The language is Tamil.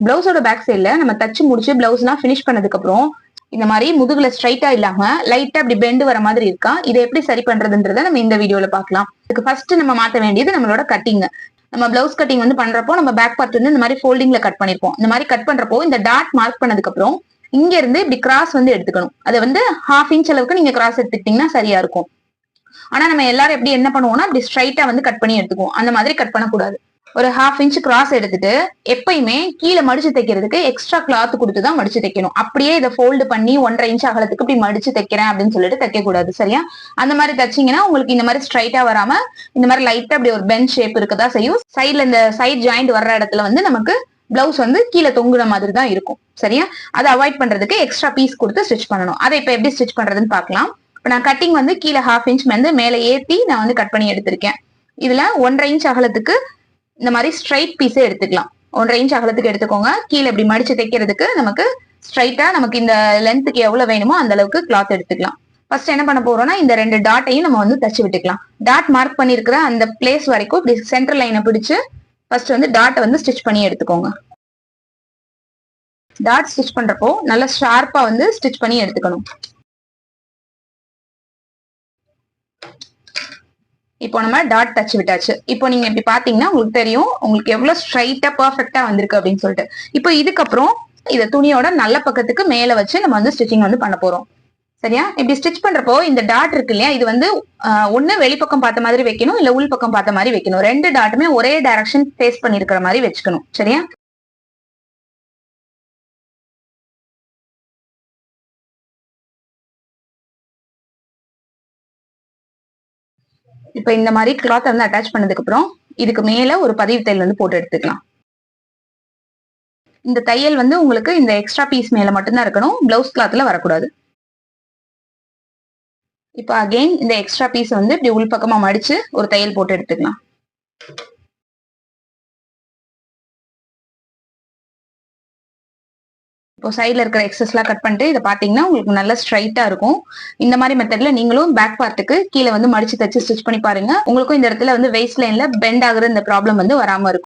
பிளவுஸோட பேக் சைட்ல நம்ம தச்சு முடிச்சு பிளவுஸ் எல்லாம் பினிஷ் பண்ணதுக்கு அப்புறம் இந்த மாதிரி முதுகுல ஸ்ட்ரைட்டா இல்லாம லைட்டா அப்படி பெண்டு வர மாதிரி இருக்கா, இதை எப்படி சரி பண்றதுன்றத நம்ம இந்த வீடியோல பாக்கலாம். இதுக்கு ஃபர்ஸ்ட் நம்ம மாத்த வேண்டியது நம்மளோட கட்டிங். நம்ம பிளவுஸ் கட்டிங் வந்து பண்றப்போ நம்ம பேக் பார்ட் வந்து இந்த மாதிரி ஃபோல்டிங்ல கட் பண்ணிருப்போம். இந்த மாதிரி கட் பண்றப்போ இந்த டாட் மார்க் பண்ணதுக்கு அப்புறம் இங்க இருந்து இப்படி கிராஸ் வந்து எடுத்துக்கணும். அதை வந்து 1/2 இன்ச் அளவுக்கு நீங்க கிராஸ் எடுத்துக்கிட்டீங்கன்னா சரியா இருக்கும். ஆனா நம்ம எல்லாரும் எப்படி என்ன பண்ணுவோம்னா இப்படி ஸ்ட்ரைட்டா வந்து கட் பண்ணி எடுத்துக்குவோம். அந்த மாதிரி கட் பண்ணக்கூடாது. ஒரு 1/2 இன்ச் கிராஸ் எடுத்துட்டு எப்பயுமே கீழே மடிச்சு தைக்கிறதுக்கு எக்ஸ்ட்ரா கிளாத் கொடுத்துதான் மடிச்சு தைக்கணும். அப்படியே இதை ஃபோல்டு பண்ணி 1/2 இன்ச் அகலத்துக்கு இப்படி மடிச்சு தைக்கிறேன் அப்படின்னு சொல்லிட்டு தைக்க கூடாது. சரியா? அந்த மாதிரி தைச்சீங்கன்னா உங்களுக்கு இந்த மாதிரி ஸ்ட்ரைட்டா வராம இந்த மாதிரி லைட்டா அப்படி ஒரு பெஞ்ச் ஷேப் இருக்கதா செய்யும். சைட்ல இந்த சைட் ஜாயிண்ட் வர்ற இடத்துல வந்து நமக்கு பிளவுஸ் வந்து கீழே தொங்குற மாதிரி தான் இருக்கும். சரியா? அதை அவாய்ட் பண்றதுக்கு எக்ஸ்ட்ரா பீஸ் கொடுத்து ஸ்டிச் பண்ணணும். அதை இப்ப எப்படி ஸ்டிச் பண்றதுன்னு பாக்கலாம். இப்ப நான் கட்டிங் வந்து கீழே 1/2 இன்ச் வந்து மேல ஏத்தி நான் வந்து கட் பண்ணி எடுத்திருக்கேன். இதுல 1/2 இன்ச் அகலத்துக்கு இந்த மாதிரி ஸ்ட்ரைட் பீஸே எடுத்துக்கலாம். 1/2 இன்ச் அகலத்துக்கு எடுத்துக்கோங்க. கீழே இப்படி மடிச்சு தைக்கிறதுக்கு நமக்கு ஸ்ட்ரைட்டா நமக்கு இந்த லென்த்துக்கு எவ்வளவு வேணுமோ அந்த அளவுக்கு கிளாத் எடுத்துக்கலாம். ஃபர்ஸ்ட் என்ன பண்ண போறோம்னா இந்த 2 டாட்டையும் நம்ம வந்து தச்சு விட்டுக்கலாம். டாட் மார்க் பண்ணிருக்கிற அந்த பிளேஸ் வரைக்கும் இப்படி சென்டர் லைனை பிடிச்சு ஃபர்ஸ்ட் வந்து டாட்டை வந்து ஸ்டிச் பண்ணி எடுத்துக்கோங்க. டாட் ஸ்டிச் பண்றப்போ நல்லா ஷார்ப்பா வந்து ஸ்டிச் பண்ணி எடுத்துக்கணும். இப்போ நம்ம டாட் தச்சு விட்டாச்சு. இப்போ நீங்க இப்படி பாத்தீங்கன்னா உங்களுக்கு தெரியும் உங்களுக்கு எவ்வளவு ஸ்ட்ரைட்டா பெர்ஃபெக்ட்டா வந்திருக்கு அப்படின்னு சொல்லிட்டு. இப்போ இதுக்கப்புறம் இத துணியோட நல்ல பக்கத்துக்கு மேல வச்சு நம்ம வந்து ஸ்டிச்சிங் வந்து பண்ண போறோம். சரியா? இப்படி ஸ்டிச் பண்றப்போ இந்த டாட் இருக்கு இல்லையா, இது வந்து ஒண்ணு வெளிப்பக்கம் பார்த்த மாதிரி வைக்கணும், இல்ல உள் பக்கம் பார்த்த மாதிரி வைக்கணும். 2 டாட்டுமே ஒரே டைரக்ஷன் ஃபேஸ் பண்ணிருக்கிற மாதிரி வச்சுக்கணும். சரியா? இப்ப இந்த மாதிரி கிளாத் வந்து அட்டாச் பண்ணதுக்கு அப்புறம் இதுக்கு மேல ஒரு பதிவு தையல் வந்து போட்டு எடுத்துக்கலாம். இந்த தையல் வந்து உங்களுக்கு இந்த எக்ஸ்ட்ரா பீஸ் மேல மட்டும்தான் இருக்கணும், பிளவுஸ் கிளாத்ல வரக்கூடாது. இப்ப அகைன் இந்த எக்ஸ்ட்ரா பீஸ் வந்து இப்படி உள் பக்கமா மடிச்சு ஒரு தையல் போட்டு எடுத்துக்கலாம். இப்போ சைட்ல இருக்கிற எக்ஸஸ் எல்லாம் கட் பண்ணிட்டு இதை பாத்தீங்கன்னா உங்களுக்கு நல்லா ஸ்ட்ரைட்டா இருக்கும். இந்த மாதிரி மெத்தட்ல நீங்களும் பேக் பார்ட்டுக்கு கீழே வந்து மடிச்சு தச்சு ஸ்டிச் பண்ணி பாருங்க. உங்களுக்கும் இந்த இடத்துல வந்து வெயிஸ்ட் லைன்ல பெண்ட் ஆகுற இந்த ப்ராப்ளம் வந்து வராம இருக்கும்.